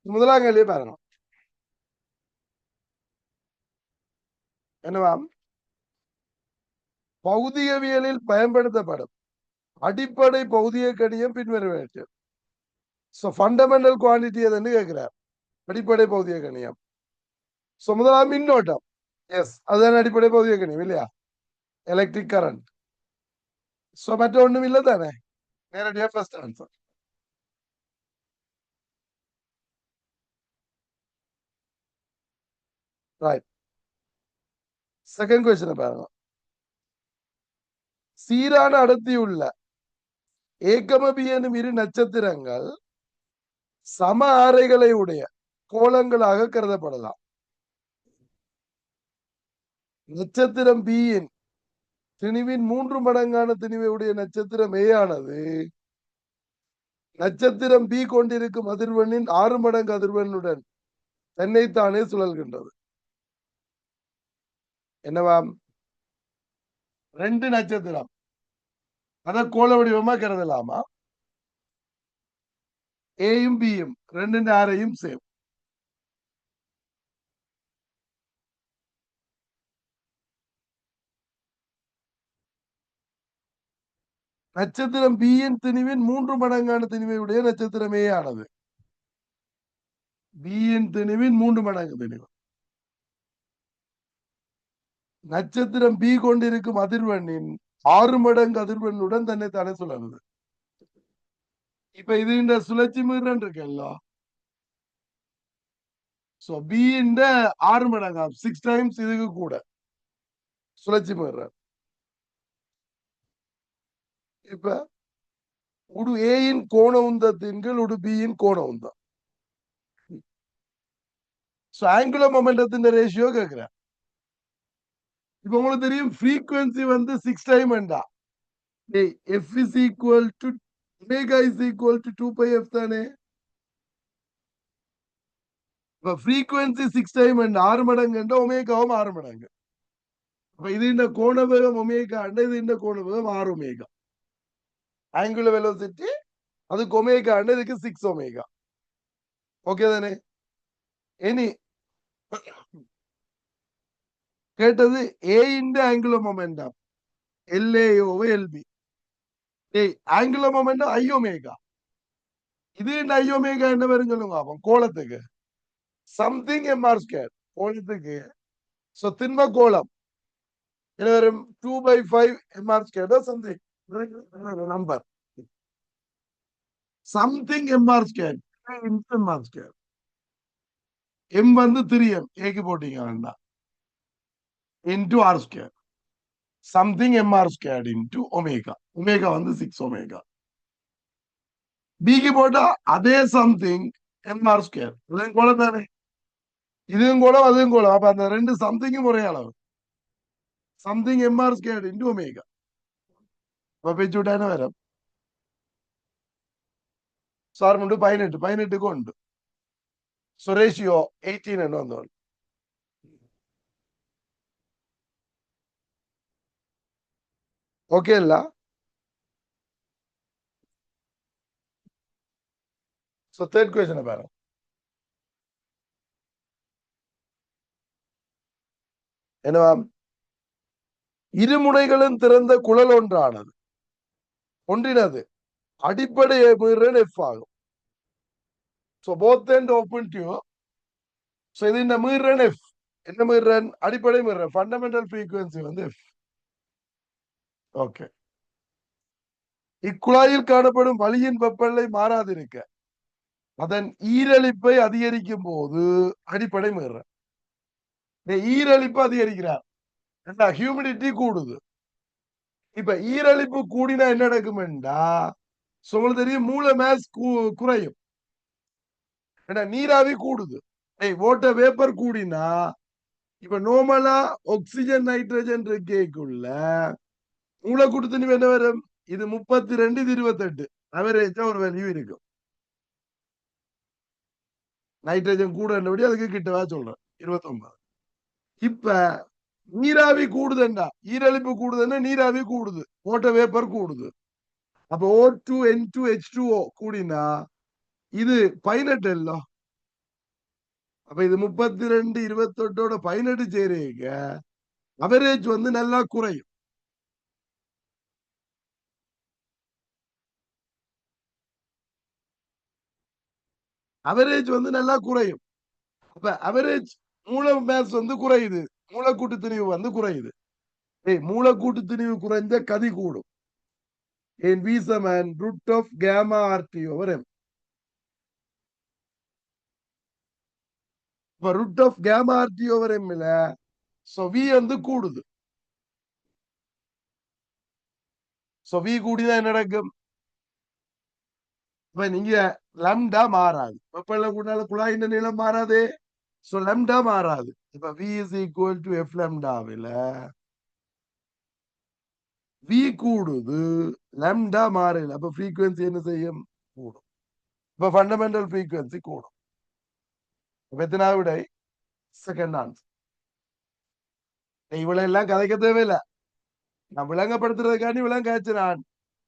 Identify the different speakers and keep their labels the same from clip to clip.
Speaker 1: முதலாம் கேள்வியை பாருங்க. என்னவாம்? பௌதிகவியலில் பயன்படுத்தப்படும் அடிப்படை பௌதிக கணியம் பின்வருவனவற்று. சோ ஃபண்டமெண்டல் குவான்டிட்டி எதுன்னு கேட்கிறார். அடிப்படை பௌதிக கணியம். சோ முதலாம் மின்னோட்டம். எஸ், அதுதான் அடிப்படை பௌதிக கணியம் இல்லையா? Electric current. சோ மற்ற ஒண்ணும் இல்லை தானே? நேரடியா first answer. Right. Second question பாருங்க. சீரான அடர்த்தியுள்ள ஏகமபி எனும் இரு நட்சத்திரங்கள் சம ஆரைகளை உடைய கோளங்களாக கருதப்படலாம். நட்சத்திரம் பியின் திணிவின் 3 மடங்கான திணிவை உடைய நட்சத்திரம் ஏ ஆனது நட்சத்திரம் பி கொண்டிருக்கும் அதிர்வெண்ணின் 6 மடங்கு அதிர்வெண்ணுடன் தன்னைத்தானே சுழல்கின்றது. என்னவாம்? 2 நட்சத்திரம் அத கோள வடிவமா கருதலாமா? ஏயும் பியும் 2 ஆரையும் சேம். நட்சத்திரம் பியின் திணிவின் 3 மடங்கான திணிவை உடைய நட்சத்திரம் ஏ ஆனது பியின் திணிவின் 3 மடங்கு திணிவு. நட்சத்திரம் பி கொண்டிருக்கும் அதிர்வெண்ணின் 6 மடங்கு அதிர்வெண்ணுடன் தன்னை தானே சுழலுது. இப்ப இது இந்த சுழற்சி மீறன் இருக்குல்ல. சோ பி இந்த 6 மடங்கா 6 டைம்ஸ் இதுக்கு கூட சுழற்சி மீறன். இப்ப உடு ஏயின் கோண உந்தத்தின் கீழ் உடு பியின் கோண உந்தம். சோ ஆங்குலர் மொமெண்டத்தின் ரேஷியோ கேட்கிறேன். இப்ப உங்களுக்கு தெரியும் ஃப்ரீக்வன்சி வந்து 6 டைம் வேண்டா. F is equal to omega is equal to 2 pi F தானே. இப்ப ஃப்ரீக்வன்சி 6 டைம் வேண்டா 6 மடங்கு ஒமேகாவும் 6 மடங்கு. அப்ப இது இந்த கோண வேகம் ஒமேகா இது இந்த கோண வேகம் 6 ஒமேகா. ஆங்குலர் வெலோசிட்டி அதுக்கு ஒமேகா இதுக்கு 6 ஒமேகா. ஓகே தானே? இனி கேட்டது ஏ இந்த angular momentum LAO LB. Angular momentum I omega. இது இந்த ஐ ஒமேகா என்ன வரும் சொல்லுங்க பாப்போம். கோளத்துக்கு சம்திங் எம்ஆர் ஸ்கொயர். கோளத்துக்கு சோ திண்ம கோளம் என்ன வரும்? 2/5 MR square something number something MR square MR square. M வந்து 3m ஏக்கு போட்டீங்க வேண்டாம் into R square something MR square into omega. Omega வந்து 6 ஒமேகா. பிக்கு போட்டா அதே சம்திங் எம்ஆர் ஸ்கொயர். இதுவும் கோலம் தானே? இதுவும் கோலம் அதுவும் கோலம். அப்ப அந்த ரெண்டு சம்திங்கும் ஒரே அளவு. Something MR square into omega. அப்ப பேச்சு விட்டானே வரும். சார் முண்டு 18க்கு உண்டு. So ratio 18 എന്ന് വന്നോളൂ. ഓക്കെ അല്ല? So third question பாருங்க. என்னவா? இருமுனைகளும் திறந்த குழல் ஒன்றானது ஒன்றினது அடிப்படை மீறல் F ஆகும். So both end open tube. So இது இந்த மீறல் F. என்ன மீறல்? அடிப்படை மீறல். ஃபண்டமெண்டல் ஃப்ரீக்வன்சி வந்து F. ஓகே. இக்குழாயில் காணப்படும் வளியின் வெப்பநிலை மாறாதிருக்க அதன் ஈரலிப்பை அதிகரிக்கும் போது அடிப்படை மீறல். ஈரலிப்பு அதிகரிக்கிறார். ஹியூமிடிட்டி கூடுது. இப்ப ஈரலிப்பு கூடினா என்ன நடக்கும்டா? உங்களுக்கு தெரியும் மூல மேஸ் குறையும். நீராவி கூடுது. வாட்டர் வேப்பர் கூடினா இப்ப நார்மலா ஆக்சிஜன் நைட்ரஜன் இருக்கேக்குள்ள மூலக்கூட்டு திணிவு என்ன வரும்? இது 32 இது 28 அவரேஜா ஒரு வேல்யூ இருக்கும். நைட்ரஜன் கூட அதுக்கு கிட்டவா சொல்றேன் 29. இப்ப நீராவி கூடுதுண்டா ஈரலிப்பு கூடுதுன்னா நீராவி கூடுது வாட்டர் வேப்பர் கூடுது. அப்ப O2 N2 H2O கூடினா இது 18 இல்ல அப்ப இது 32 28ஓட 18 சேருங்க அவரேஜ் வந்து நல்லா குறையும். அவரேஜ் வந்து நல்லா குறையும். அப்ப அவரேஜ் மூல மேஸ் வந்து குறையுது, மூலக்கூட்டு திணிவு வந்து குறையுது. மூலக்கூட்டு திணிவு குறைஞ்ச கதி கூடும். ஏன் V சமன் ரூட் ஆஃப் கேமா RT ஓவர் M. இப்ப ரூட் ஆஃப் கேமா RT ஓவர் M ல சோ V வந்து கூடுது. சோ V கூடினா என்ன நடக்கும்? இப்ப நீங்க லம்டா மாறாது. வெப்பநிலை கூடினால குழாயின் நீளம் மாறாதே. சோ லம்டா மாறாது. இப்ப V is equal to F லம்டாவில V கூடுது, லம்டா மாறல. அப்ப frequency என்ன செய்யும்? கூடும். இப்ப ஃபண்டமெண்டல் frequency கூடும். இப்ப எத்தனாவது விடை? Second answer. இவ்வளவு எல்லாம் கதைக்க தேவையில்லை. நான் விளங்கப்படுத்துறதுக்காண்டி விளங்காச்சுறான்.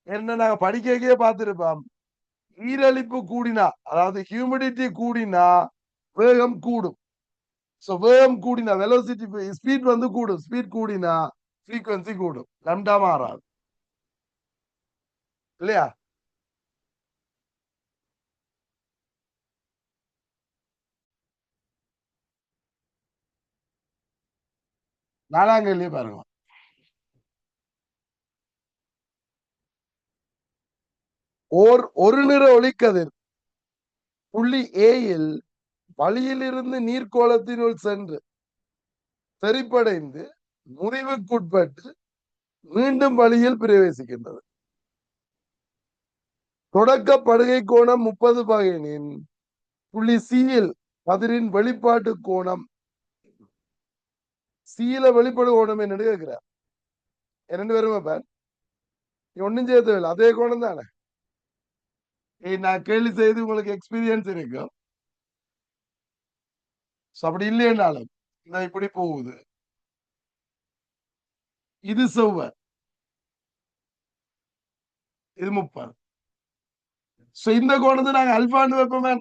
Speaker 1: என்ன நாங்க படிக்கையே பார்த்திருப்போம். ஈரலிப்பு கூடினா, அதாவது ஹியூமிடிட்டி கூடினா வேகம் கூடும். சோ வேகம் கூடினா வெலோசிட்டி ஸ்பீட் வந்து கூடும். ஸ்பீட் கூடினா frequency கூடும். லம்டா மாறாது. இல்லையா? நாலாம் கேள்வியே பாருங்க. ஒரு நிற ஒளிக்கதிர் புள்ளி ஏயில் வழியிலிருந்து நீர்க்கோளத்தினுள் சென்று செறிப்படைந்து முறிவுக்குட்பட்டு மீண்டும் வழியில் பிரவேசிக்கின்றது. தொடக்க படுகை கோணம் 30 பகையினின் புள்ளி சியில் கதிரின் வெளிப்பாட்டு கோணம் சீல வெளிப்பாடு கோணம் என்னன்னு கேட்கிறார். இரண்டு பேரும் ஒன்னும் செய்ய தேவையில்லை, அதே கோணம் தானே. நான் கேள்வி செய்து உங்களுக்கு எக்ஸ்பீரியன்ஸ் இருக்கும். அப்படி இல்லைன்னாலும் இப்படி போகுது. இது செவ்வாய், இது 30. இந்த கோணத்தை நாங்க அல்பாண்டு வைப்போமே,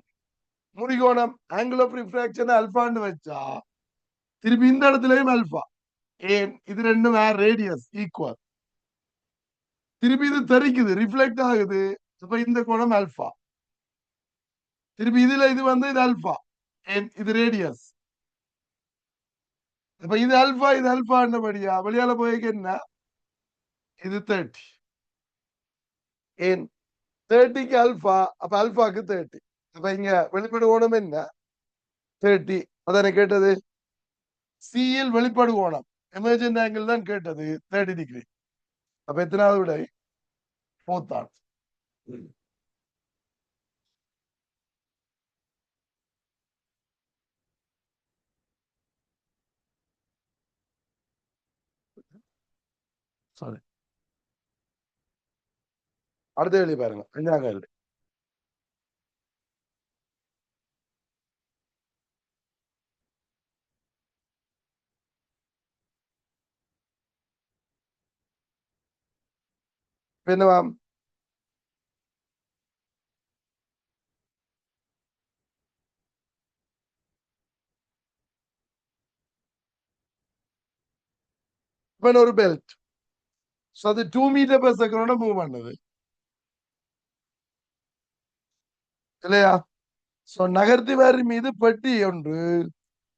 Speaker 1: முறிகோணம் ஆங்கிள் ஆஃப் ரிஃப்ராக்ஷன் அல்பாண்டு வச்சா திருப்பி இந்த இடத்துலயும் அல்பா. ஏன் இது ரெண்டும் ரேடியஸ் ஈக்குவல். திருப்பி இது தெரிக்குது, ரிஃப்ளெக்ட் ஆகுது. அப்ப இந்த கோணம் அல்பா. திருப்பி இதுல இது வந்து இது அல்பா. இது ரேடியஸ். அப்ப இது அல்பா, இது அல்பாண்டபடியா வெளியால போய்க்கு என்ன? இது 30. ஏன் 30க்கு அல்பா, அப்ப அல்பாக்கு 30. அப்ப இங்க வெளிப்பாடு கோணம் என்ன? 30. அதானே கேட்டது. சியில் வெளிப்பாடு கோணம் எமர்ஜென்ட் ஆங்கிள் தான் கேட்டது, 30 டிகிரி. அப்ப எத்தனாவது விடை? Fourth answer. சாரி, அடுத்த கேள்வி பாருங்க. அஞ்சாம் கேள்வி. என்னவாம்? ஒரு பெல்ட், அது 2 மீட்டர் பெர் செகண்டோட மூவ் பண்ணுது இல்லையா? நகர்த்தி வாரி மீது பெட்டி ஒன்று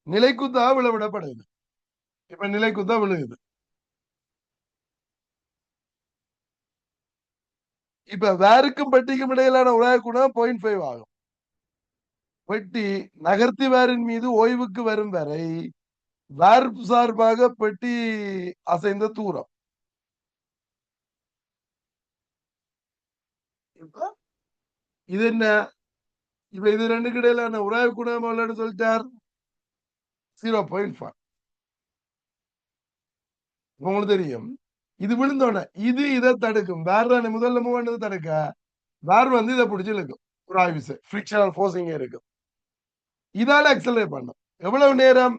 Speaker 1: நிலைக்குத்தா விழவிடப்படுது. இப்ப நிலைக்குத்தா விழுகுது. இப்ப வேருக்கும் பெட்டிக்கும் இடையிலான உலக குணம் 0.5 ஆகும். பெட்டி நகர்த்தி வாரின் மீது ஓய்வுக்கு வரும் வரை வேர் சார்பாக பெட்டி அசைந்த தூரம். இப்ப இது என்ன? இப்ப இது ரெண்டுக்கு இடையிலான உராய்வு குணம் சொல்லிட்டார் 0.5. உங்களுக்கு தெரியும் இது விழுந்தோட இது இதை தடுக்கும். வேர் தானே முதல்ல மூவ் பண்ணது தடுக்க, வேர் வந்து இதை பிடிச்சி இழுக்கும். உராய்வு ஃபிரிக்ஷனல் ஃபோர்ஸிங் இருக்கும். இதால அக்சலரேட் பண்ணும். எவ்வளவு நேரம்?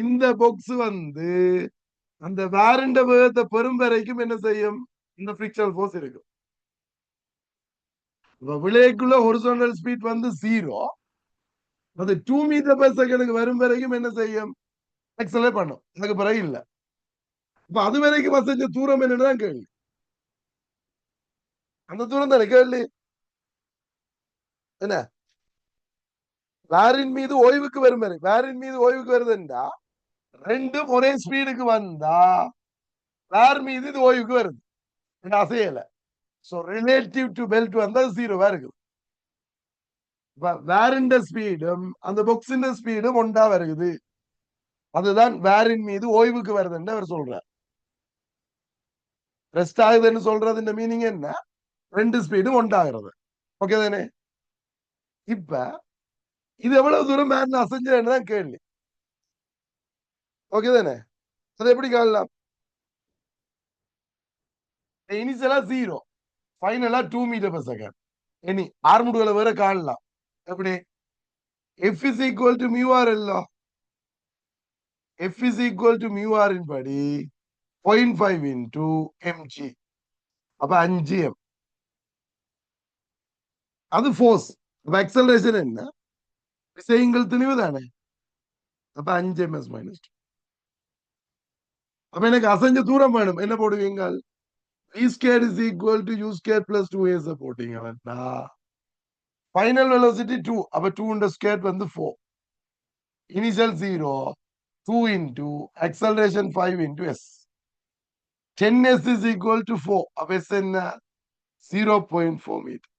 Speaker 1: இந்த பாக்ஸ் வந்து அந்த வேரிண்ட வேகத்தை பெரும் வரைக்கும் என்ன செய்யும்? இந்த ஃபிரிக்ஷனல் ஃபோர்ஸ் இருக்கும். விளைக்குள்ள ஹொரிசான்டல் ஸ்பீட் வந்து 0. அது 2 மீட்டர்/செகண்டுக்கு வரும் வரைக்கும் என்ன செய்யும்? எக்ஸலேட் பண்ணும். அதுக்கு பிறகு இல்ல. இப்ப அது வரைக்கும் வசஞ்ச தூரம் என்னன்னு கேள்வி. அந்த தூரம் தானே கேள்வி. என்ன வேரின் மீது ஓய்வுக்கு வரும் வரை, வேரின் மீது ஓய்வுக்கு வருதுண்டா ரெண்டும் ஒரே ஸ்பீடுக்கு வந்தா வேர் மீது இது ஓய்வுக்கு வருது. அசையல. சோ ரிலேட்டிவ் டு பெல்ட் வந்தா 0வா இருக்குது. வேரின் ஸ்பீடும் அந்த பொக்ஸின் ஸ்பீடும் ஒன்றா வருது. அதுதான் வேரின் மீது ஓய்வுக்கு வருதுன்னு அவர் சொல்றார். ரெஸ்ட் ஆகுதுன்னு சொல்றது இந்த மீனிங் என்ன? ரெண்டு ஸ்பீடும் ஒன்றாகிறது. ஓகே தானே? இப்ப இது எவ்வளவு தூரம் மேன் அசைஞ்சதுன்னு தான் கேள்வி. ஓகே தானே? அது எப்படி காணலாம்? இனிஷியலா 0, ஃபைனலா 2 மீட்டர்/செகண்ட். இனி ஆர்முடுகளை வேற காணலாம். எப்படி? F is equal to mu r இல்ல? F is equal to mu r இன் படி 0.5 into mg. அப்ப 5m. அது ஃபோர்ஸ். அப்ப அக்சலரேஷன் என்ன? விசைங்கள் திணிவு தானே? அப்ப 5ms minus 2. அப்ப எனக்கு அசைஞ்ச தூரம் வேணும். என்ன போடுவீங்க? v squared is equal to u squared plus 2as போட்டீங்க. Final velocity 2. அப்ப 2 இந்த ஸ்கொயர் வந்து 4. Initial 0, 2 into acceleration 5 into s. 10s is equal to 4. அப்ப s என்ன? 0.4 மீட்டர்.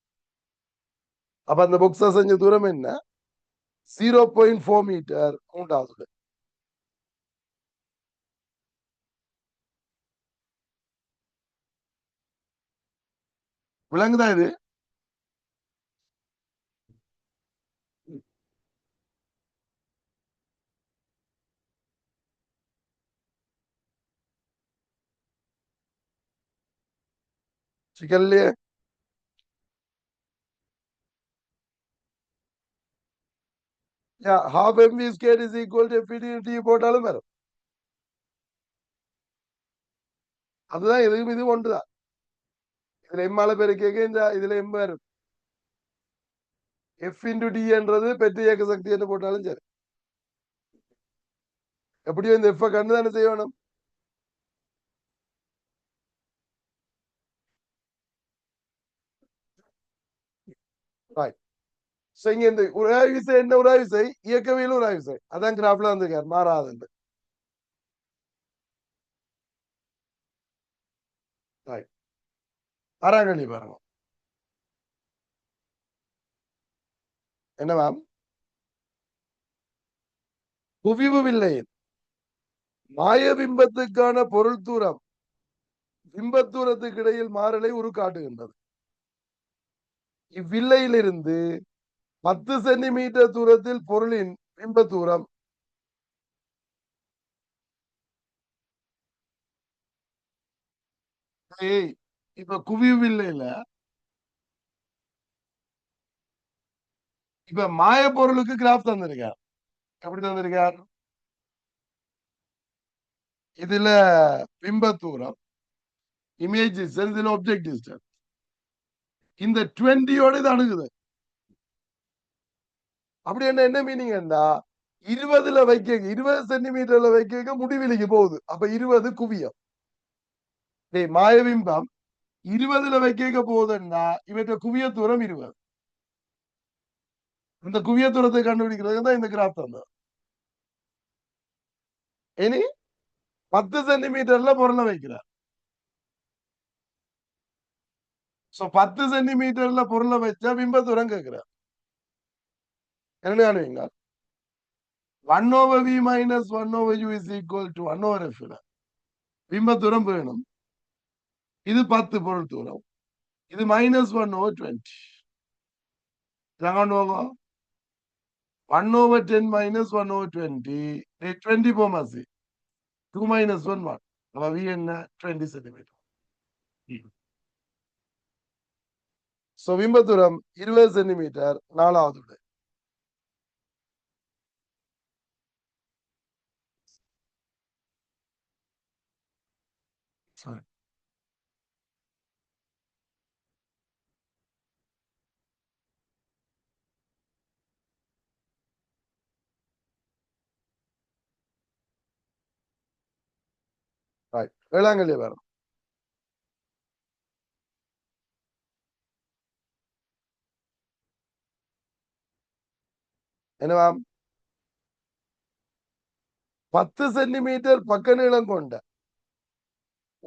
Speaker 1: அப்ப அந்த பாக்ஸ் அசைஞ்ச தூரம் என்ன? 0.4 மீட்டர். மூன்றாவது விளங்குதா இது? சிக்கல்லையே half mv square is equal to FDT போட்டாலும் வரும். அதுதான் இதுவும் இது ஒன்றுதான். இதுல எம்மால பெருக்க இந்த இதுல எம் வரும். F into D என்றது பெற்ற இயக்க சக்தி என்று போட்டாலும் சரி. எப்படியோ இந்த F கண்டு தானே செய்யணும். இங்க இந்த உராய்வு விசை என்ன உராய்வு விசை? இயக்கவியல் உராய்வு விசை. அதான் கிராஃப்ல வந்திருக்காரு மாறாது. ஆறாங்கண்ணி பாருங்க. என்ன மேம்? குவிவு வில்லையில் மாய பிம்பத்துக்கான பொருள் தூரம் பிம்பத்தூரத்துக்கு இடையில் மாறலை உருக்காட்டுகின்றது. இவ்வில்லையிலிருந்து 10 சென்டிமீட்டர் தூரத்தில் பொருளின் பிம்ப தூரம் இப்ப குவிவு இல்லையில இப்ப மாய பொருளுக்கு கிராஃப் தந்திருக்கார். எப்படி தந்திருக்கார்? இதுல பிம்ப தூரம் இமேஜ் இதுல ஆப்ஜெக்ட் டிஸ்டன்ஸ். இந்த 20யோட இது அணுகுது. அப்படி என்ன மீனிங் என்ன? 20ல வைக்க 20 சென்டிமீட்டர்ல வைக்க முடிவிலிக்கு போகுது. அப்ப 20 குவியம். மாய பிம்பம் 20ல வைக்க போகுதுன்னா இவற்றை குவிய தூரம் 20. இந்த குவிய தூரத்தை கண்டுபிடிக்கிறது தான் இந்த கிராஃப் தந்தது. இனி 10 சென்டிமீட்டர்ல பொருளை வைக்கிறார். 10 சென்டிமீட்டர்ல பொருளை வச்சா பிம்ப தூரம் கேட்கிறார். என்ன காணுவீங்க? 1/v minus 1/u is equal to 1/f. பிம்ப தூரம் வேணும். இது 10 பொருள் தூரம். இது -1/20. 1/10 minus 1/20. 20 போமாசி. 2 minus 1 1. அப்ப v என்ன? 20 சென்டிமீட்டர். பிம்ப தூரம் 20 சென்டிமீட்டர். நாலாவது விடை. Sorry. வேளாங்கல்லியை பாருங்க. என்னவா? 10 சென்டிமீட்டர் பக்க நீளம் கொண்ட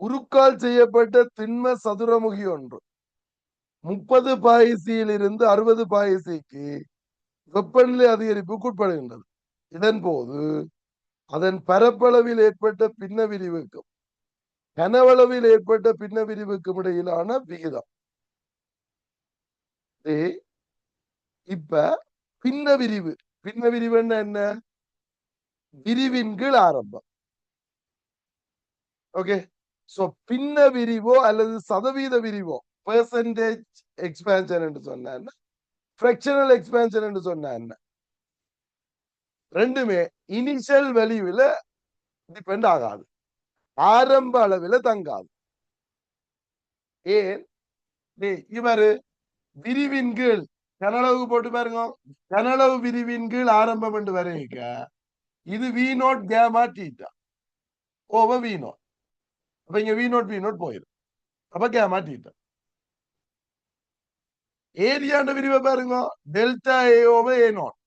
Speaker 1: உருக்கால் செய்யப்பட்ட திண்ம சதுரமுகி ஒன்று 30 பாய்சியில் இருந்து 60 பாய்சிக்கு வெப்பநிலை அதிகரிப்புக்கு உட்படுகின்றது. இதன் போது அதன் பரப்பளவில் ஏற்பட்ட பின்ன விரிவுக்கும் கனவளவில் ஏற்பட்ட பின்ன விரிவுக்கும் இடையிலான விகிதம். இப்ப பின்ன விரிவு, பின்ன விரிவு என்ன? விரிவின் கீழ் ஆரம்பம். ஓகே. சோ பின்ன விரிவோ அல்லது சதவீத விரிவோ, பெர்சன்டேஜ் எக்ஸ்பேன்ஷன் என்று சொன்ன என்ன, ஃபிராக்ஷனல் எக்ஸ்பேன்ஷன் என்று சொன்ன என்ன, ரெண்டுமே இனிஷியல் வேல்யூல டிபெண்ட் ஆகாது, ஆரம்ப அளவில் தங்காது. ஏன்? இவரு விரிவின் கீழ் கனளவு போட்டு பாருங்க, கனளவு விரிவின் கீழ் ஆரம்பம் என்று வரைக்க இது வி நோட் கேமா டீட்டா ஓவர் வி நோட். அப்ப இங்க வி நோட் போயிடும். அப்ப கேமா டீட்டா. ஏரியாண்ட விரிவை பாருங்க, delta A over A naught.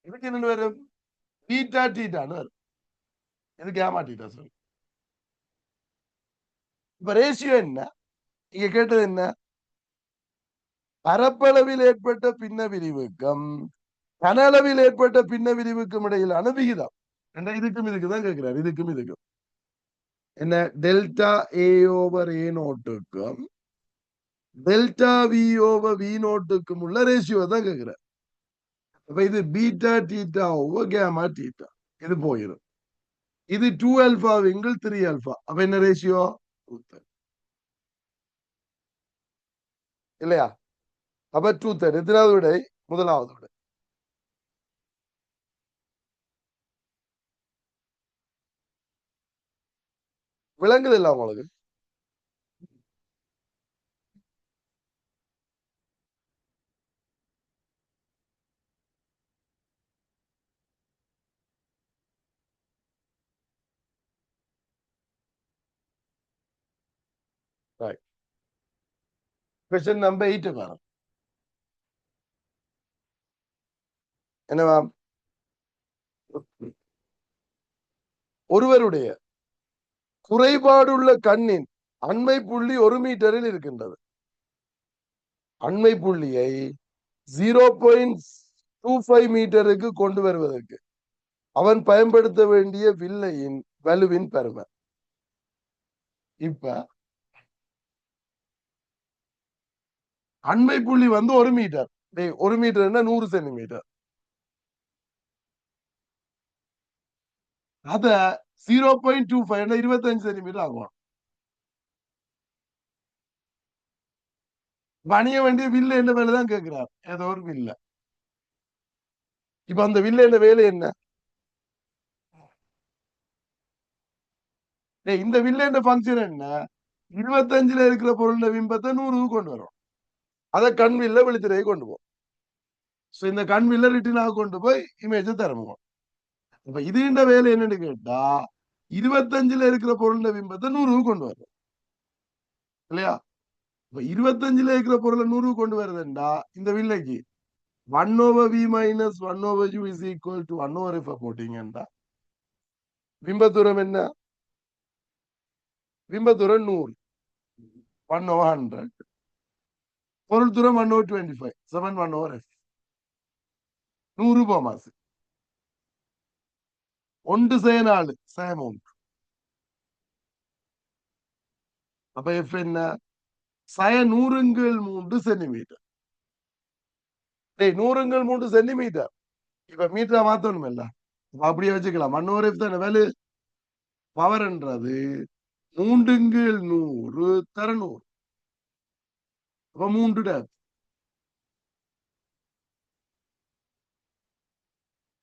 Speaker 1: இதுக்கு என்ன வரும்? டீட்டா டீட்டான்னு வரும். இது கேமா டீட்டா சொல்லு. இப்ப ரேஷியோ என்ன? இங்க கேட்டது என்ன? பரப்பளவில் ஏற்பட்ட பின்ன விரிவுக்கும் கனளவில் ஏற்பட்ட பின்ன விரிவுக்கும் இடையிலான விகிதம். இதுக்கும் இதுக்குதான் கேட்கிறார். இதுக்கும் இதுக்கும் என்ன? டெல்டா ஏ ஓவர் ஏ நோட்டுக்கும் டெல்டா வி ஓவர் வி நோட்டுக்கும் உள்ள ரேஷியோ தான் கேட்கிறார். அப்ப இது beta theta over gamma theta. இது போயிடும். இது 2 ஆல்பா விங்கிள் 3 ஆல்பா. அப்ப என்ன ரேஷியோ? இல்லையா? அப்ப 2/3. எத்தனாவது விடை? முதலாவது விடை. விளங்குது இல்ல உங்களுக்கு? கொஸ்டின் நம்பர் 8 பாருங்க. என்னவா? ஒருவருடைய குறைபாடுள்ள கண்ணின் அண்மை புள்ளி 1 மீட்டரில் இருக்கின்றது. அண்மை புள்ளியை 0.25 மீட்டருக்கு கொண்டு வருவதற்கு அவன் பயன்படுத்த வேண்டிய வில்லையின் வலுவின் பெருமை. இப்ப அண்மை புள்ளி 1 மீட்டர். 1 metre 100 centimetre. அத 0.25 25 சென்டிமீட்டர் ஆகும். வணிய வேண்டிய வில்ல என்ன வேலைதான் கேட்கிறார். ஏதோ ஒரு வில்ல. இப்ப அந்த வில்ல என்ன வேலை என்ன? இந்த வில்ல பங்கன் என்ன? 25ல இருக்கிற பொருள் பிம்பத்தை 100க்கு கொண்டு வரும். அதை கண் வில்ல வெளித்திரையை கொண்டு போகும். இந்த கண் வில்ல ரிட்டினாக கொண்டு போய் இமேஜை தரமும். இப்ப இதுன்ற வேலை என்னன்னு கேட்டா 25ல இருக்கிற பொருள் பிம்பத்தை 100க்கு கொண்டு வரும். இல்லையா? இப்ப 25ல இருக்கிற பொருளை 100க்கு கொண்டு வருதுண்டா இந்த வில்லைக்கு 1/v - 1/u is equal to 1/f போட்டீங்கன்னா பிம்ப தூரம் என்ன? பிம்ப தூரம் 100, 1/100. பொருள் தூரம் 1/25, 7 1/f. 100 போமாசு. 1/4 3. அப்ப எஃப் என்ன? 100/3 சென்டிமீட்டர். 100/3 சென்டிமீட்டர். இப்ப மீட்டரா மாத்தணும் இல்ல? அப்படியே வச்சுக்கலாம். 1/f தானே வேலு. பவர்ன்றது 3/100 தர 100. அப்ப 3 டேப்.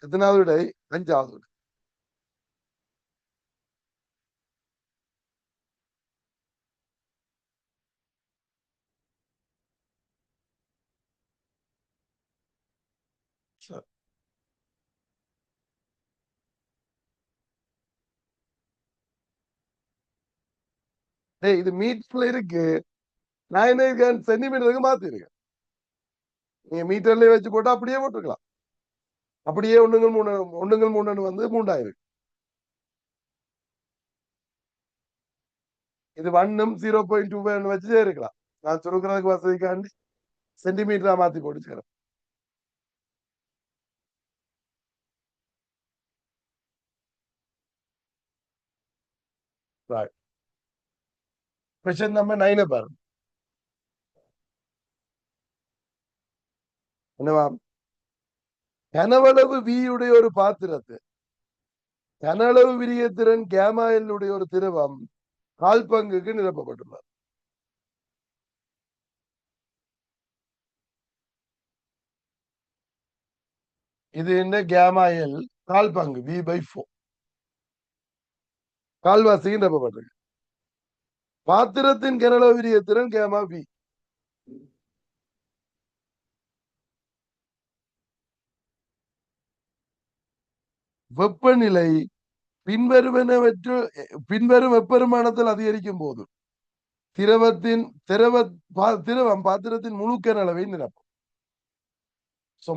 Speaker 1: எத்தனாவது விடை? 5வது விடை. சரி. இது மீட்டர்ல இருக்கு. நான் என்ன இருக்கேன் சென்டிமீட்டருக்கு மாத்தி இருக்கேன். நீங்க மீட்டர்லயே வச்சு போட்டா அப்படியே போட்டுருக்கலாம். அப்படியே ஒண்ணுங்கள் மூணு வந்து 3000. இது 1ம் 0.25 வச்சு இருக்கலாம். நான் சுருக்கிறதுக்கு வசதிக்காண்டி சென்டிமீட்டரா மாத்தி போட்டுக்கிறேன். கொஸ்டின் நம்பர் 9 பாருங்க. என்னவா? கனவளவு V உடைய ஒரு பாத்திரத்தை கனளவு விரியத்திறன் கேமாயில் உடைய ஒரு திரவம் கால் பங்குக்கு நிரப்பப்பட்டுள்ளது. இது என்ன கேமாயில் கால் பங்கு V/4 கால்வாசிக்கு நிரப்பப்பட்டிருக்கு. பாத்திரத்தின் கனளவு விரியத்திறன் கேமா V. வெப்பநிலை பின்வருவனவற்று பின்வரும் வெப்பெருமானத்தில் அதிகரிக்கும் போது திரவம் பாத்திரத்தின் முழு கனளவை நிரப்பும்.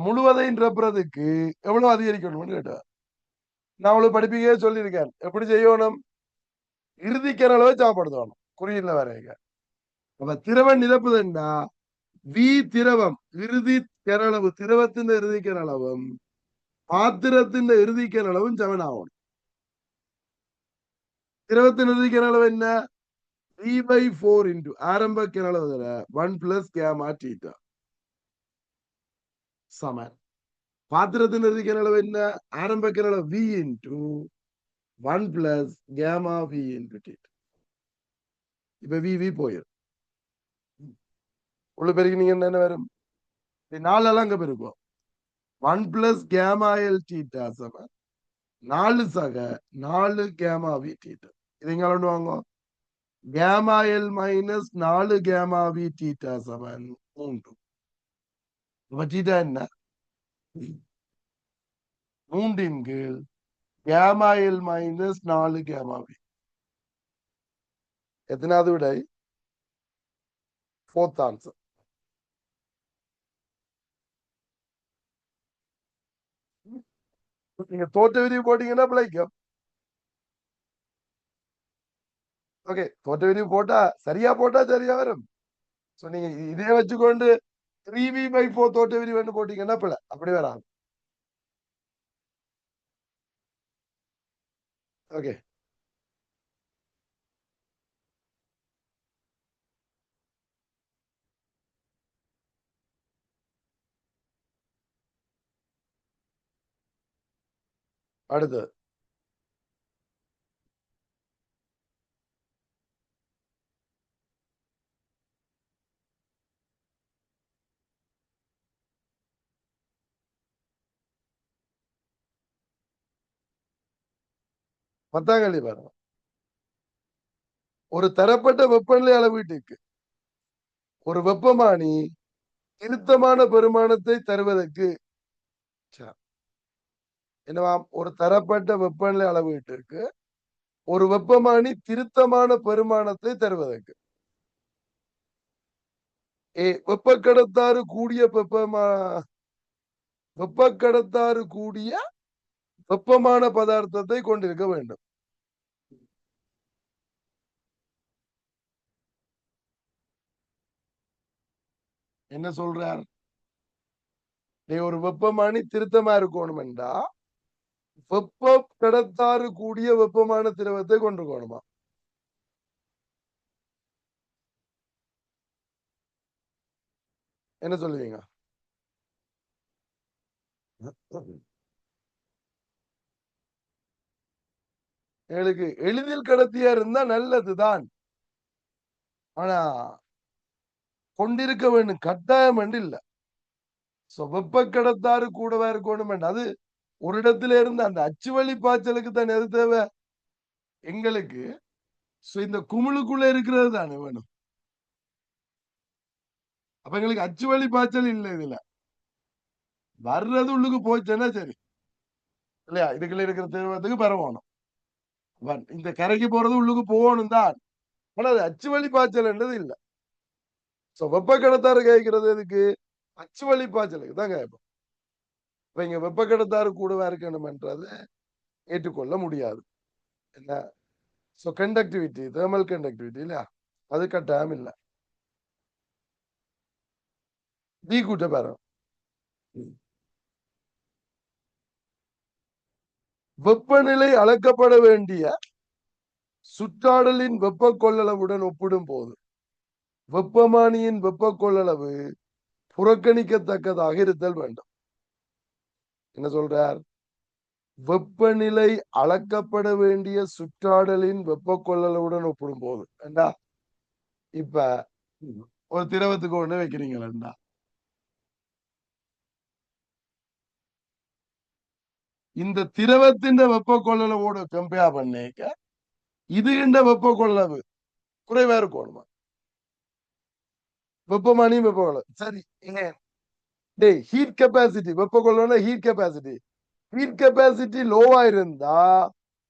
Speaker 1: முழுவதையும் நிரப்புறதுக்கு எவ்வளவு அதிகரிக்கணும் கேட்டார். நான் உங்களுக்கு படிப்பீங்க சொல்லியிருக்கேன். எப்படி செய்யணும்? இறுதி கனளவை சாப்படுத்தணும். குறியில வரைக. அப்ப திரவம் நிரப்புதுண்டா வி திரவம் இறுதி கனளவு திரவத்தின் இறுதி கனளவும் பாத்திரத்தின் இறுதி கனளவும் சமனாகணும். திரவத்தின் இறுதி கனளவு என்ன? V/4 இன்டு ஆரம்ப கனளவு 1 பிளஸ் கேமா தீட்டா சமன். பாத்திரத்தின் இறுதி கனளவு என்ன? ஆரம்ப கனளவு V இன்டு 1 பிளஸ் கேமா V இன்டு தீட்டா. இப்ப V போயிடும். உள்ள பெருக்கி நீங்க என்ன வரும்? 4 எல்லாம் அங்க பெருக்கும். 1 பிளஸ் கேமா L தீட்டா சமன் 4 சக 4 கேமா V தீட்டா. இது எங்க வாங்க? கேமா L மைனஸ் 4 கேமா V தீட்டா சமன் 3. இப்ப தீட்டா என்ன? 3 கீழ் கேமா L மைனஸ் 4 கேமா V. எத்தனாவது விடை? 4th answer. நீங்க தோற்ற விரிவு போட்டீங்கன்னா பிழைக்கும். ஓகே, தோற்ற விரிவு போட்டா சரியா வரும். நீங்க இதே வச்சுக்கொண்டு 3V/4 தோற்ற விரிவு போட்டீங்கன்னா பிழை அப்படி வராது. ஓகே, அடுத்து 10ஆம் கேள்வி பாருங்க. ஒரு தரப்பட்ட வெப்பநிலை அளவீட்டுக்கு ஒரு வெப்பமானி திருத்தமான பெருமானத்தை தருவதற்கு என்னவாம்? ஒரு தரப்பட்ட வெப்பநிலை அளவீட்டிற்கு ஒரு வெப்பமானி திருத்தமான பெருமானத்தை தருவதற்கு வெப்பக்கடத்தாறு கூடிய வெப்பக்கடத்தாறு கூடிய வெப்பமான பதார்த்தத்தை கொண்டிருக்க வேண்டும். என்ன சொல்றார்? ஒரு வெப்பமானி திருத்தமா இருக்கணும் என்றா வெப்ப கடத்தாறு கூடிய வெப்பமான திரவத்தை கொண்டிருக்கணுமா? என்ன சொல்லுவீங்க? எங்களுக்கு எளிதில் கடத்தியா இருந்தா நல்லதுதான். ஆனா கொண்டிருக்க வேண்டும் கட்டாயம் என்று இல்ல. வெப்ப கடத்தாறு கூடவா இருக்கணும். அது ஒரு இடத்துல இருந்து அந்த அச்சு வழி பாய்ச்சலுக்கு தான் எது தேவை? எங்களுக்கு இந்த குமிழுக்குள்ள இருக்கிறது தானே வேணும். அப்ப எங்களுக்கு அச்சு வழி பாய்ச்சல் இல்லை. இதுல வர்றது உள்ளுக்கு போச்சுன்னா சரி இல்லையா? இதுக்குள்ள இருக்கிற திரவத்துக்கு பரவணும். இந்த கரைக்கு போறது உள்ளுக்கு போகணும் தான். ஆனா அது அச்சு வழி பாய்ச்சல்ன்றது இல்ல. சோ வெப்ப கடத்தாரு கேட்கிறது எதுக்கு? அச்சு வழி பாய்ச்சலுக்கு தான் கேட்போம். இப்ப இங்க வெப்ப கடத்தாரு கூடவா இருக்கணும்ன்றதை ஏற்றுக்கொள்ள முடியாது. என்ன? சோ கண்டக்டிவிட்டி, தெர்மல் கண்டக்டிவிட்டி இல்லையா? அது கட்டாயம் இல்ல. டி கூட்ட பாருங்க. வெப்பநிலை அளக்கப்பட வேண்டிய சுற்றாடலின் வெப்ப கொள்ளளவுடன் ஒப்பிடும் போது வெப்பமானியின் வெப்ப கொள்ளளவு புறக்கணிக்கத்தக்கதாக இருத்தல் வேண்டும். என்ன சொல்றார்? வெப்பநிலை அளக்கப்பட வேண்டிய சுற்றாடலின் வெப்ப கொள்ளளவுடன் ஒப்பிடும் போது ஏண்டா இப்ப ஒரு திரவத்துக்கு ஒண்ணு வைக்கிறீங்களா, இந்த திரவத்தின் வெப்ப கொள்ளளவோட கம்பேர் பண்ணிக்க இது இந்த வெப்ப கொள்ளளவு குறைவா இருக்கணுமா? வெப்பமானி வெப்ப கொள்ளளவு சரி. டேய் ஹீட் கெப்பாசிட்டி வெப்ப கொள்ளளவு ஹீட் கெப்பாசிட்டி, ஹீட் கெப்பாசிட்டி லோவா இருந்தா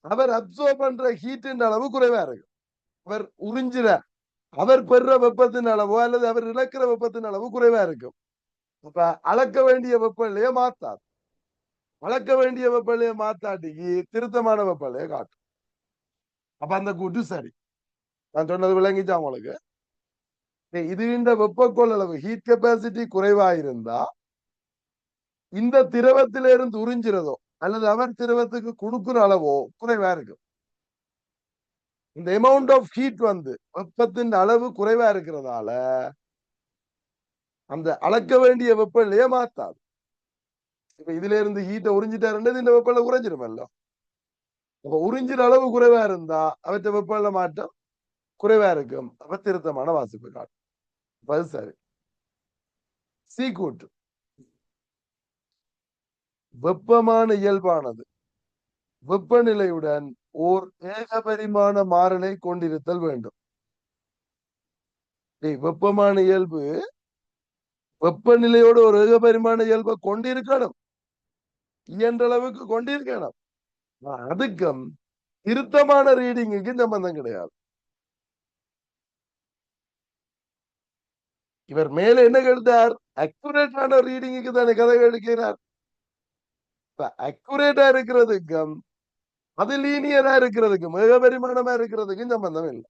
Speaker 1: அவர் அப்சர்வ் பண்ற ஹீட்டின் அளவு குறைவா இருக்கு. அவர் உறிஞ்சிற அவர் பெறுற வெப்பத்தின் அளவோ அல்லது அவர் இழக்கிற வெப்பத்தின் அளவு குறைவா இருக்கும். அப்ப அளக்க வேண்டிய வெப்பநிலையை மாத்தாது. அளக்க வேண்டிய வெப்பநிலையை மாத்தாட்டிக்கு திருத்தமான வெப்பநிலையை காட்டும். அப்ப அந்த கூட்டு சரி. நான் சொன்னது விளங்கிச்சா உங்களுக்கு? இது இந்த வெப்ப கொள்ளளவு ஹீட் கெப்பாசிட்டி குறைவா இருந்தா இந்த திரவத்திலிருந்து உறிஞ்சிறதோ அல்லது அவர் திரவத்துக்கு கொடுக்குற அளவோ குறைவா இருக்கும். இந்த அமௌண்ட் ஆஃப் ஹீட் வெப்பத்தின் அளவு குறைவா இருக்கிறதால அந்த அளக்க வேண்டிய வெப்பநிலையை மாத்தாது. இப்ப இதுல இருந்து ஹீட்டை உறிஞ்சிட்டாருன்றது இந்த வெப்பநிலை குறைஞ்சிருமல்ல. அப்ப உறிஞ்சிற அளவு குறைவா இருந்தா அவற்றை வெப்பநிலை மாற்றம் குறைவா இருக்கும். அப்ப திருத்தமான வாசிப்பு காட்டும். அது சரி. சி கூட்டு வெப்பமான இயல்பானது வெப்பநிலையுடன் ஓர் ஏகபரிமாண மாறலை கொண்டிருத்தல் வேண்டும். வெப்பமான இயல்பு வெப்பநிலையோடு ஒரு ஏகபரிமாண இயல்பை கொண்டிருக்கணும், இயன்ற அளவுக்கு கொண்டிருக்கணும். அதுக்கும் திருத்தமான ரீடிங்குக்கு சம்பந்தம் கிடையாது. இவர் மேல என்ன கேட்டார்? அக்குரேட்டான ரீடிங்குக்கு தானே கதை எடுக்கிறார். அக்குரேட்டா இருக்கிறதுக்கும் அது லீனியரா இருக்கிறதுக்கும் ஏகபரிமாணமா இருக்கிறதுக்கும் சம்பந்தம் இல்லை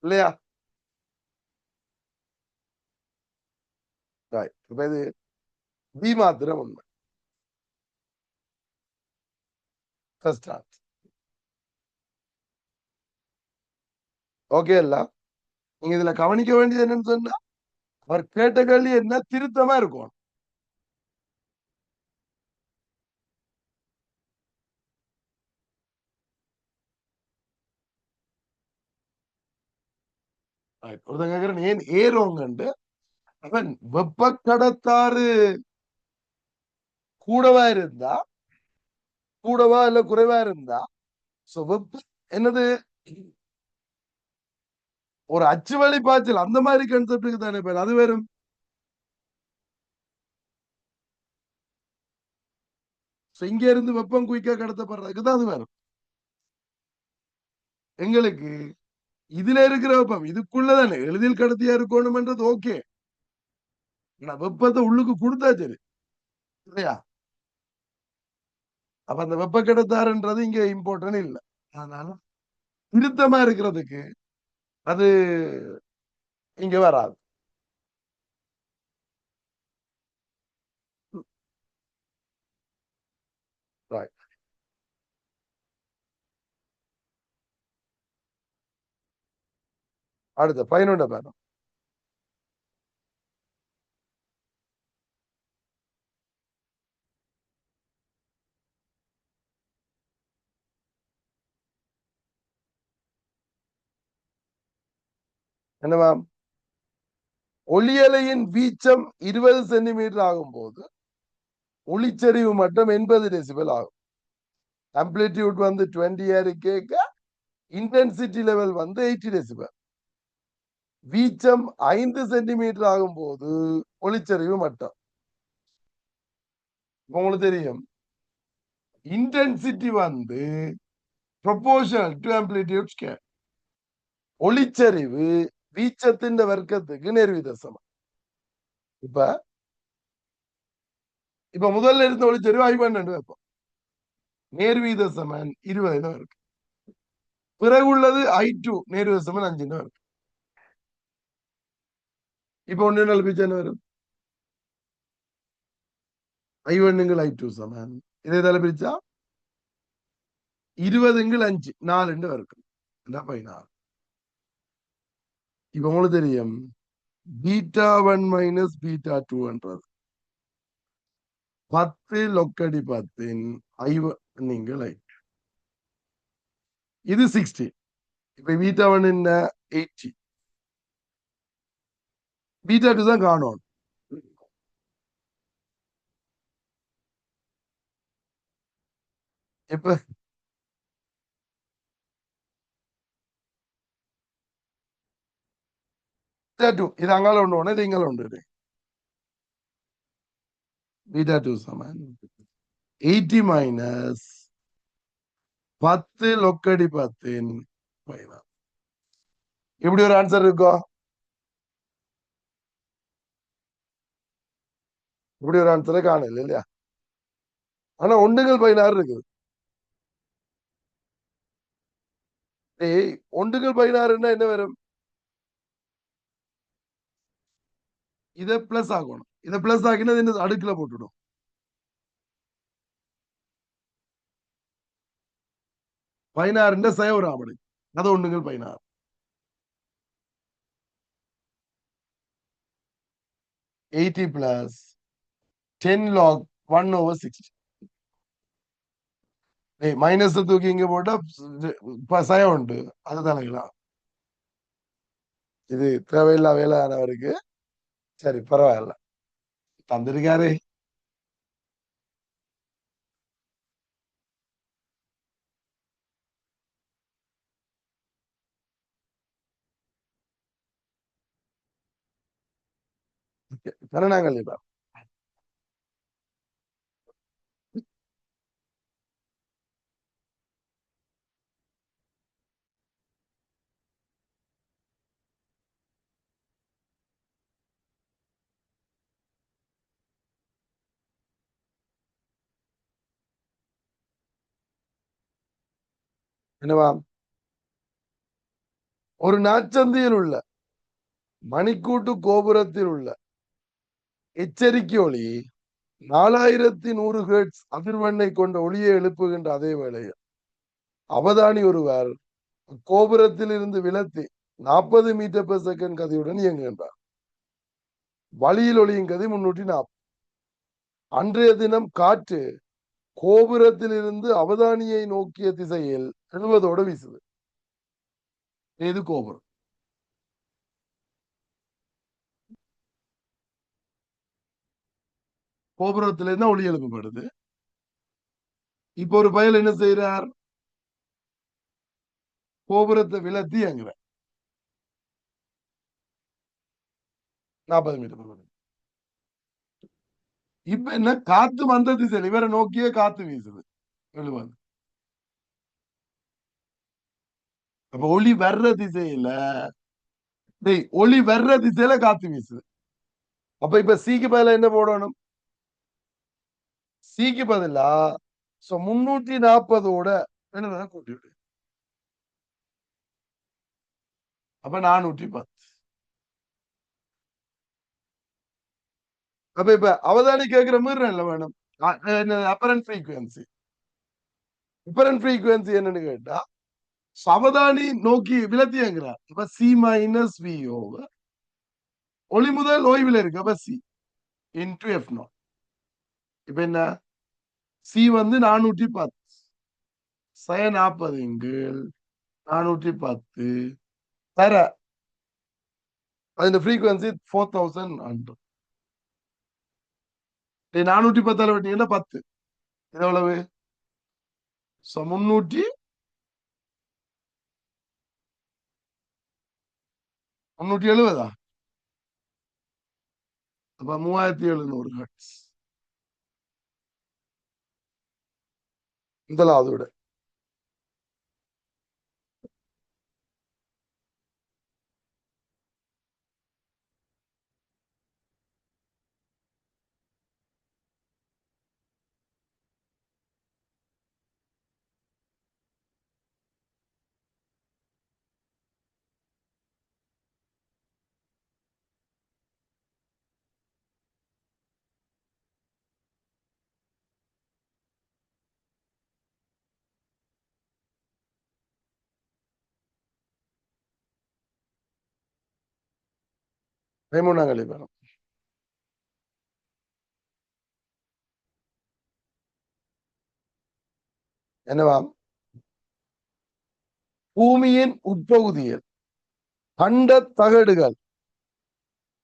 Speaker 1: இல்லையா? இப்ப இது பி மாத்திரம் உண்மை. ஓகே இல்ல? நீங்க இதுல கவனிக்க வேண்டியது என்னன்னு சொன்னா அவர் கேட்ட கேள்வி என்ன திருத்தமா இருக்கும். ஒருத்தன் கேட்கிறேன் ஏன் ஏறோங்கண்டு அவன் வெப்ப கடத்தாறு கூடவா இருந்தா கூடவா இல்ல குறைவா இருந்தா வெப்ப என்னது ஒரு அச்சு வழி பாய்ச்சல் அந்த மாதிரி கன்செப்டுக்கு தானே பேர் அது வெறும் இங்க இருந்து வெப்பம் குயிக்கா கடத்தப்படுறதுக்கு தான் அது வேணும். எங்களுக்கு இதுல இருக்கிற வெப்பம் இதுக்குள்ளதானே எளிதில் கடத்தியா இருக்கணும்ன்றது ஓகே. வெப்பத்தை உள்ளுக்கு கொடுத்தா சரி இல்லையா? அப்ப அந்த வெப்ப கடத்தாருன்றது இங்க இம்பார்ட்டன் இல்லை. அதனால திருத்தமா இருக்கிறதுக்கு அது இங்க வராது. அடுத்த 11 பேரும் என்னவா? ஒளியலையின் வீச்சம் 20 சென்டிமீட்டர் ஆகும் போது ஒளிச்சரிவு மட்டம் 80 டெசிபல் ஆகும். ஆம்பிளிடியூட் 20 கேட்க இன்டென்சிட்டி லெவல் 80 டெசிபல். வீச்சம் 5 சென்டிமீட்டர் ஆகும் போது ஒளிச்சரிவு மட்டம் உங்களுக்கு தெரியும். Intensity proportional to amplitude scale. ஒளிச்சரிவு வீச்சத்தின் வர்க்கத்துக்கு நேர்வீத சமம். இப்ப இப்ப முதல்ல இருந்த ஒளிச்சரிவு I12 வைப்போம். நேர்வீத சமன் 20 இருக்கு. பிறகு உள்ளது I2 நேர்வீத சமன் 5 இருக்கு. இப்ப ஒன்னு நல்பிச்சு என்ன வரும்? I1 I2 சமன் இதை தலை பிரிச்சா 20 5 4 இருக்கு. 16. இப்ப உங்களுக்கு தெரியும் β1 மைனஸ் β2 10 லொக்கடி 10 I1 இது 60. இப்ப β1 என்ன 80. β2 தான் காணும். இப்ப β2 இது அங்கால ஒன்று இது இங்கால ஒன்று. β2 சமன் 80 மைனஸ் 10 லொக்கடி 10 இப்படி ஒரு ஆன்சர் இருக்கும். இப்படி ஒரு ஆன்சரை காணல இல்லையா? ஆனா 1/16 இருக்குது. 1/16 என்ன வரும்? இதை பிளஸ் ஆகணும். இதை பிளஸ் ஆகினா இந்த அடுக்குல போட்டுடும். 16 சயவராமடு அது 1/16. Eighty plus 10 log 1/60. மைனஸ் தூக்கி இங்க போட்டா சயம் உண்டு. அது தானங்களா? இது தேவையில்லா வேலையானவருக்கு. சரி பரவாயில்ல தந்திருக்காரு. கருணாங்கல் இப்ப என்னவா? ஒரு நாச்சந்தியில் உள்ள மணிக்கூட்டு கோபுரத்தில் உள்ள எச்சரிக்கை ஒளி 4100 ஹெர்ட்ஸ் அதிர்வெண்ணை கொண்ட ஒளியை எழுப்புகின்ற அதே வேளையில் அவதானி ஒருவர் கோபுரத்தில் இருந்து விலத்தி 40 மீட்டர் பெர் செகண்ட் கதியுடன் இயங்குகின்றார். வழியில் ஒளியின் கதி 340. அன்றைய தினம் காற்று கோபுரத்தில் இருந்து அவதானியை நோக்கிய திசையில் 70 வீசுது. இது கோபுரம். கோபுரத்துல இருந்தா ஒளி எழுப்பப்படுது. இப்ப ஒரு பயல் என்ன செய்யறார்? கோபுரத்தை விலத்தி அங்குற 40 மீட்டர். இப்ப என்ன காத்து வந்த திசையில் இவரை நோக்கியே காத்து வீசுது 70. அப்ப ஒளி வர்ற திசையில ஒளி வர்ற திசையில காத்து வீசுது. அப்ப இப்ப சீக்கு பதில என்ன போடணும்? சீக்கு பதிலா 340 என்ன கூட்டி விடு. அப்ப 410. அப்ப இப்ப அவதானி கேட்கிற மாதிரி இல்ல வேணும். Apparent frequency. அப்பரண்ட் ஃப்ரீக்வன்சி என்னன்னு கேட்டா அவதானி நோக்கி விலத்தியங்கிறார். இப்ப சி மைனஸ் வி ஓவர் ஒளி முதல் ஓய்வில் இருக்கு. அப்ப சி இன்டு எஃப் நோ. இப்ப என்ன சி வந்து 410 சய 40 410 தர അതിന്റെ ഫ്രീക്വൻസി 4100. 410 வெட்டிங்கன்னா 10 இது எவ்வளவு? 370. அப்ப 3700 ஹெர்ட்ஸ் முதலாவது விட. பதிமூணாம் கேள்வி பாருங்க. என்னவாம்? பூமியின் உட்பகுதியில் கண்ட தகடுகள்.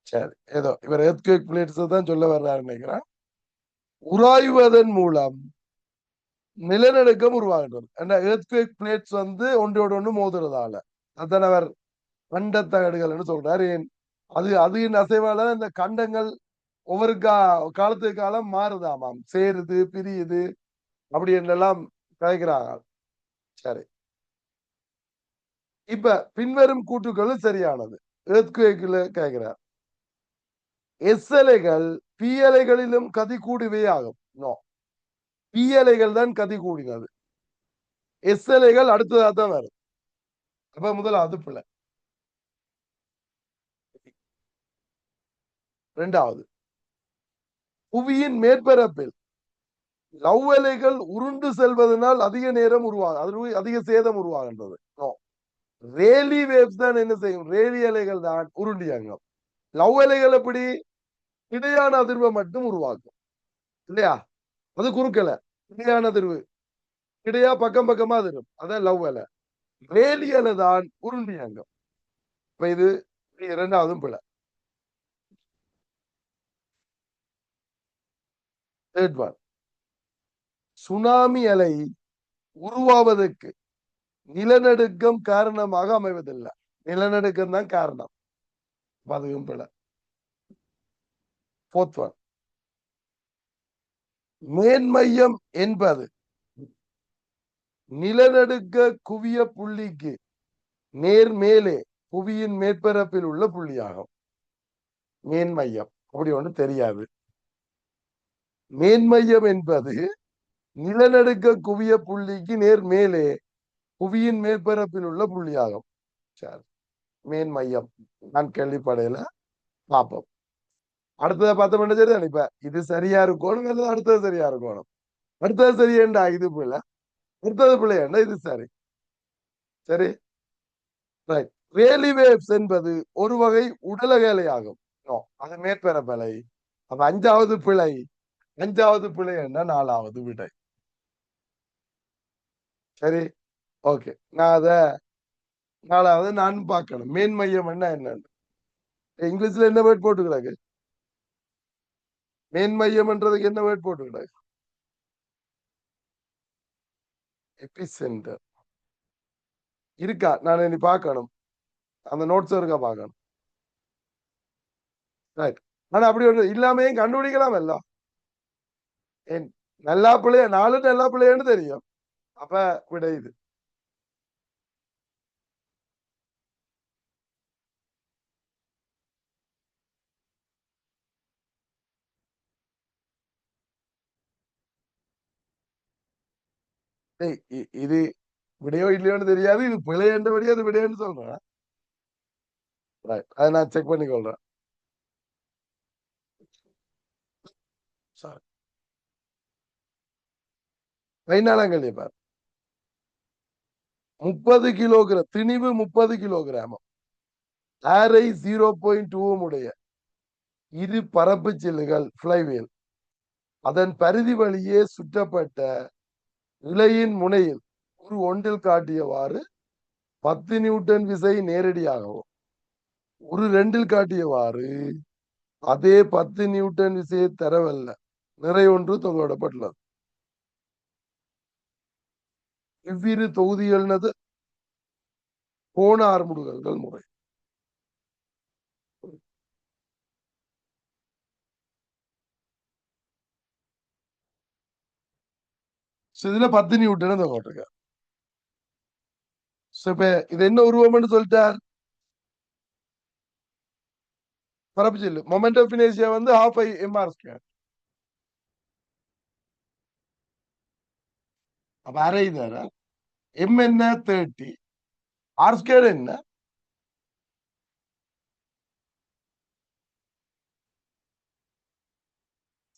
Speaker 1: சரி, ஏதோ இவர் எர்த்குவேக் பிளேட்ஸ் தான் சொல்ல வர்றாரு நினைக்கிறேன். உராய்வதன் மூலம் நிலநடுக்கம் உருவாகின்றது. ஏன்னா எர்த்குவேக் பிளேட்ஸ் வந்து ஒன்றோடு ஒன்று மோதுறதால அதான் அவர் கண்ட தகடுகள்னு சொல்றாரு. ஏன் அது அதின் அசைவால இந்த கண்டங்கள் ஒவ்வொரு காலத்துக்கு காலம் மாறுதாமாம், சேருது பிரியுது அப்படி என்றெல்லாம் கதைக்கிறாங்க. சரி, இப்ப பின்வரும் கூற்றுக்களும் சரியானது. எர்த்குவேக்ல கேட்கிறார், எஸ் அலைகள் பி அலைகளிலும் கதி கூடுவே ஆகும். நோ, பி அலைகள் தான் கதி கூடினது, எஸ் அலைகள் அடுத்ததாக தான் வரும். அப்ப முதலாவது பிள்ளை. இரண்டாவது, புவியின் மேற்பரப்பில் லவ் அலைகள் உருண்டு செல்வதனால் அதிக நேரம் உருவாகும், அதிக சேதம் உருவாகின்றது. நோ, ரேலி வேவ்ஸ் தான் என்ன செய்யும், ரேலி அலைகள் தான் உருண்டியங்கம். லவ் அலைகள் எப்படி இடையான அதிர்வை மட்டும் உருவாக்கும் இல்லையா, அது குறுக்கல, இடையான அதிர்வு, இடையா பக்கம் பக்கமா அதிரும், அதான் லவ் அலை. ரேலி அலை தான் உருண்டியங்கம். இப்ப இது இரண்டாவதும் பிழை. தேர்ட் ஒன், சுனாமி அலை உருவாவதற்கு நிலநடுக்கம் காரணமாக அமைவதில்லை, நிலநடுக்கம் தான் காரணம், அதுவும் பிழை. ஃபோர்த் ஒன், மேன்மையம் என்பது நிலநடுக்க குவிய புள்ளிக்கு நேர் மேலே புவியின் மேற்பரப்பில் உள்ள புள்ளியாகும். மேன்மையம் அப்படி ஒன்று தெரியாது. மேன்மையம் என்பது நிலநடுக்க குவிய புள்ளிக்கு நேர் மேலே புவியின் மேற்பரப்பில் உள்ள புள்ளியாகும். சரி, மேன்மையம் நான் கேள்விப்படையில, பார்ப்போம். அடுத்ததை பார்த்தோம்னா சரிதான். இப்ப இது சரியா இருக்கணும் அல்லது அடுத்தது சரியா இருக்கணும். அடுத்தது சரியேண்டா இது பிள்ளை, அடுத்தது பிள்ளையாண்டா இது சரி. சரி, ரைட். ரேலி வேவ்ஸ் என்பது ஒரு வகை உடலக அலையாகும். அது மேற்பரப்பலை. அப்ப அஞ்சாவது பிழை, அஞ்சாவது பிழை என்ன, நாலாவது விடை. சரி, ஓகே. நான் அத நாலாவது நான் பார்க்கணும், மேன்மையம் என்ன என்னன்னு. இங்கிலீஷ்ல என்ன வேர்ட் போட்டுக்கிறாங்க, மேன்மையம்ன்றதுக்கு என்ன வேர்ட் போட்டுக்கிறாங்க? எபிசென்டர் இருக்கா, நான் இனி பார்க்கணும், அந்த நோட்ஸ் இருக்கா பார்க்கணும். ரைட். ஆனா அப்படி ஒன்று இல்லாமே கண்டுபிடிக்கலாம் எல்லாம். நல்லா பிள்ளைய நாலு நல்லா பிள்ளைன்னு தெரியும். அப்ப விட இது. இது விடையோ இல்லையோன்னு தெரியாது, இது பிழையன்றபடி அது விடையன்னு சொல்றேன். அதை நான் செக் பண்ணிக்கொள்றேன். சாரி, 14ஆம் கேள்வி பார். 30 கிலோகிராம் திணிவு, 30 கிலோகிராம் ஆரை 0.2 உடைய இரு பரப்பு சில்லுகள் பிளைவீல் அதன் பரிதி வழியே சுற்றப்பட்ட இலையின் முனையில் ஒரு ஒன்றில் காட்டியவாறு 10 நியூட்டன் விசை நேரடியாகவும் ஒரு ரெண்டில் காட்டியவாறு அதே 10 நியூட்டன் விசையை தரவல்ல நிறை ஒன்று தொங்கவிடப்பட்டுள்ளது. இவ்விரு தொகுதிகள்னது கோண ஆர்முடுகல்கள் முறை. இதுல 10 நியூட்டன் தொங்கிட்டு. இப்ப இது என்ன உருவம்னு சொல்லிட்டார், பரப்பு சில்லு. மொமெண்ட் ஆஃப் இனர்ஷியா வந்து half mr ஸ்கொயர். அப்ப அரை தர எம் என்ன 30, ஆர் ஸ்கொயர் என்ன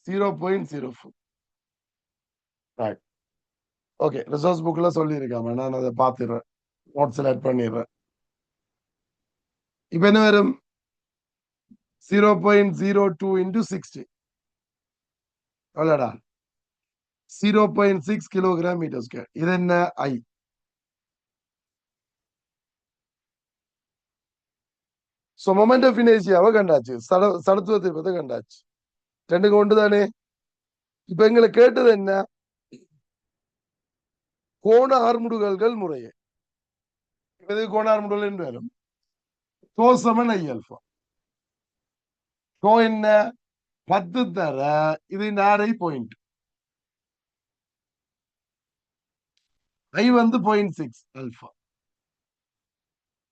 Speaker 1: 0.04. ஓகே, ரிசோர்ஸ் புக்ல சொல்லியிருக்காம நான் அதை பார்த்துடுறேன், நோட்ஸ்ல ஆட் பண்ணிடுறேன். இப்ப என்ன வரும், 0.02 into 60 எவ்வளோடா 0.6 கிலோகிராம் மீட்டர் ஸ்கொயர். இது என்ன ஐ. சோ மொமெண்ட் ஆஃப் இனர்ஷியாவை கண்டாச்சு, சடத்துவ திருப்பத்தை கண்டாச்சு. ரெண்டுக்கு ஒன்று தானே. இப்ப எங்களை கேட்டது என்ன, கோண ஆர்முடுகல்கள் முறையே. இது கோண ஆர்முடுகள் என்று வரும். டோ சமன் ஐ அல்பா. டோ என்ன 10 தர இது நாரை பாயிண்ட். ஐ வந்து 0.6 அல்பா.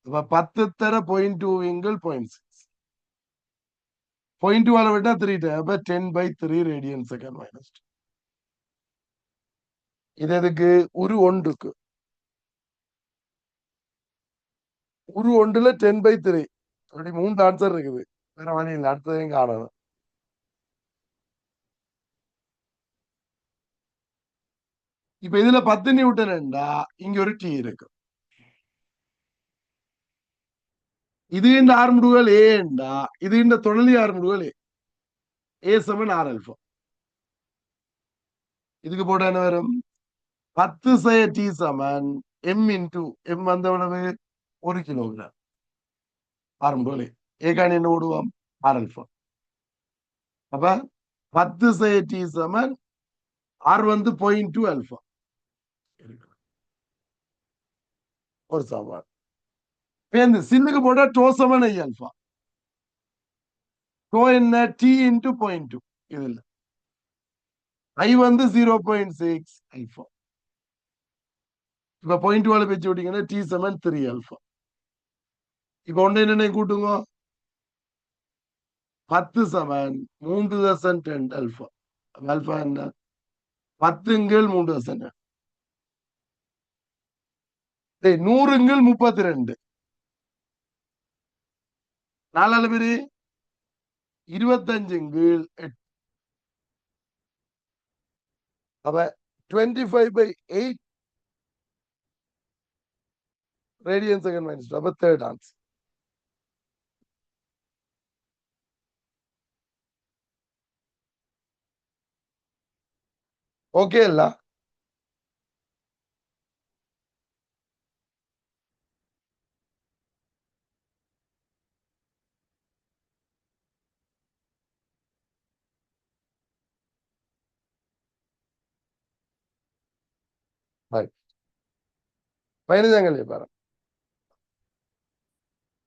Speaker 1: அப்ப 10 தர 0.2 விங்கள் 0.6. 0.2 விட்டா 3 அப்ப 10/3 ரேடியன் செகண்ட் மைனஸ். இது எதுக்கு, ஒரு ஒன்றுக்கு. ஒரு ஒன்றுல 10/3. அப்படி 3 ஆன்சர் இருக்குது. வேற வழி இல்லை, அடுத்ததையும் காணணும். இப்ப இதுல 10 நியூட்டன்டா இங்க ஒரு டி இருக்கு. இது இந்த ஆர்முடுகள் ஏண்டா இது இந்த தொடலி ஆர்முடுகள் ஏ சமன் ஆர் அல்பா. இதுக்கு போட என்ன வரும், 10 செய்ய டி சமன் எம் இன்டு எம் வந்தவனவு 1 கிலோகிராம் ஆர்முடுகள் ஏகாணி என்ன ஓடுவோம் ஆர் அல்பா. அப்ப 10 செய்ய டி சமன் ஆர் வந்து 0.2 அல்பா. ஒரு சாப்பாடு சின்னுக்கு போட்டா டோ சமன் ஐ அல்பா. டோ என்ன டி இன்டு 0.2. இதுல ஐ வந்து 0.6 அல்பா. இப்ப 0.2 வச்சு விட்டீங்கன்னா டி சமன் 3 அல்பா. இப்ப ஒன்னு என்ன கூட்டுங்க, 10 சமன் 3 அல்பா. அல்பா என்ன 10 3 100 32 4 பேரு 25 அப்ப 25/8 ரேடியன் செகண்ட் மைனஸ். அப்ப தேர்ட் ஆன்சர். ஓகே இல்ல. பதினஞ்சாங்கல்ல பாரு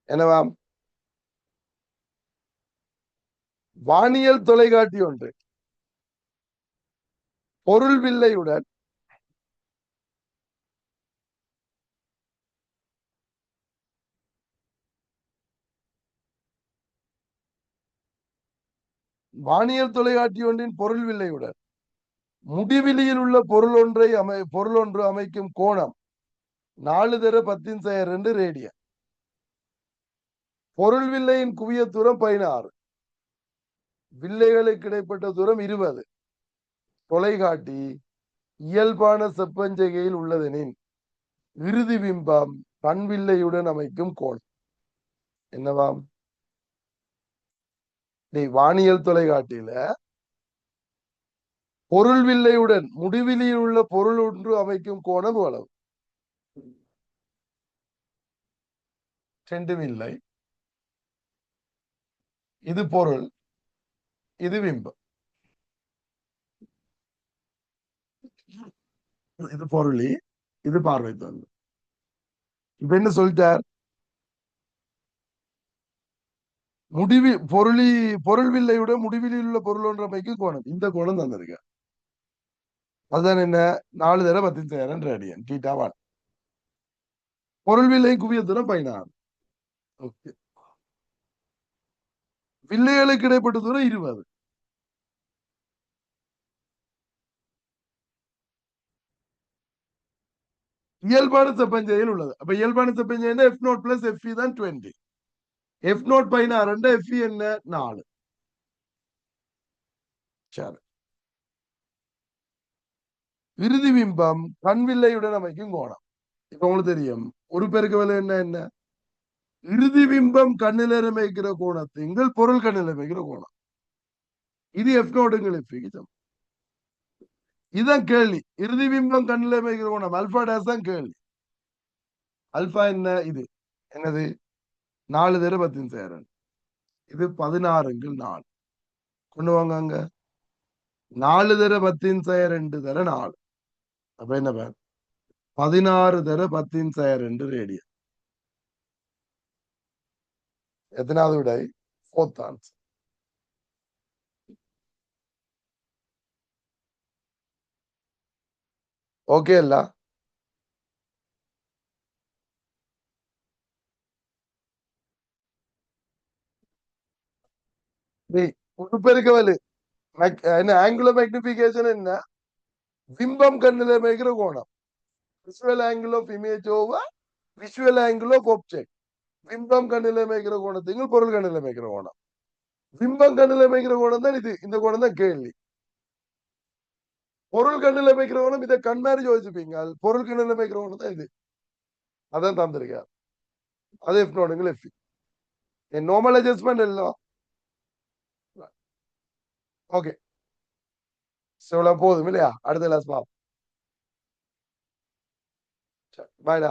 Speaker 1: என்னவாம், வானியல் தொலைக்காட்டி ஒன்று பொருள் வில்லையுடன் வானியல் தொலைக்காட்டி ஒன்றின் பொருள் வில்லையுடன் முடிவிலியில் உள்ள பொருள் ஒன்று அமைக்கும் கோணம் 4 தர 10 ரேடியன். பொருள் வில்லையின் குவிய தூரம் 16, வில்லைகளுக்கு இடைப்பட்ட தூரம் 20. தொலைகாட்டி இயல்பான செப்பஞ்சகையில் உள்ளதெனின் இறுதி பிம்பம் பண்வில்லையுடன் அமைக்கும் கோணம் என்னவாம். வானியல் தொலைகாட்டியில பொருள் வில்லையுடன் முடிவிலியில் உள்ள பொருள் ஒன்று அமைக்கும் கோணம் அளவு 2 வில்லை. இது பொருள், இது பிம்பம். இது பொருளி, இது பார்வை தந்து. இப்ப என்ன சொல்லிட்டார், பொருள் வில்லையுடன் முடிவிலில் உள்ள பொருள் ஒன்று அமைக்கும் கோணம், இந்த கோணம் தந்திருக்க. அதுதான் என்ன 4 தர 10 ரேடியன் தீட்டா 1. பொருள் வில்லை குவிய தூரம் 16. ஓகே, வில்லைகளுக்கு இடைப்பட்ட தூரம் 20. இயல்பான செப்பஞ்சையில் உள்ளது. அப்ப இயல்பான செப்பஞ்சை F0 பிளஸ் FE தான் 20. F0 16 FE என்ன 4. சரி, இறுதி பிம்பம் கண்வில்லையுடன் அமைக்கும் கோணம். இப்ப உங்களுக்கு தெரியும் ஒரு பெருக்கு விலை என்ன இறுதி பிம்பம் கண்ணில் அமைக்கிற கோணத்திங்கள் பொருள் கண்ணில் அமைக்கிற கோணம். இது எஃப் நோடுங்கள் எஃப். இதுதான் கேள்வி. இறுதி பிம்பம் கண்ணில் அமைக்கிற கோணம் அல்பா டேஸ் தான் கேள்வி. அல்பா என்ன? இது என்னது? 4 தர 10 சேரன். இது 16 கொண்டு வாங்க அங்க. 4 தர 10 2 தர 4. அப்ப என்ன பேர்? 16 தர 10 2 ரேடியன். எத்தனாவது விடை? 4th answer. ஓகே இல்ல? உடுப்பெருக்கவலு என்ன ஆங்குலர் மேக்னிபிகேஷன் என்ன? பிம்பம் கண்ணில் அமைக்கிற கோணம். Visual angle of image over visual angle of object. பிம்பம் கண்ணில் அமைக்கிற கோணத்துக்கு பொருள் கண்ணில் அமைக்கிற கோணம். பிம்பம் கண்ணில் அமைக்கிற கோணம் தான் இது. இந்த கோணம் தான் கேள்வி. பொருள் கண்ணில் அமைக்கிற கோணம் இதை கண் மாதிரி யோசிப்பீங்க. பொருள் கண்ணில் அமைக்கிற கோணம் தான் இது. அதான் தந்திருக்கார். அது எஃப் நோடுங்கள் எஃப். நார்மல் அட்ஜஸ்ட்மெண்ட் எல்லாம் ஓகே. போதும் இல்லையா? அடுத்த கிளாஸ் பாப்போம். பாய்டா.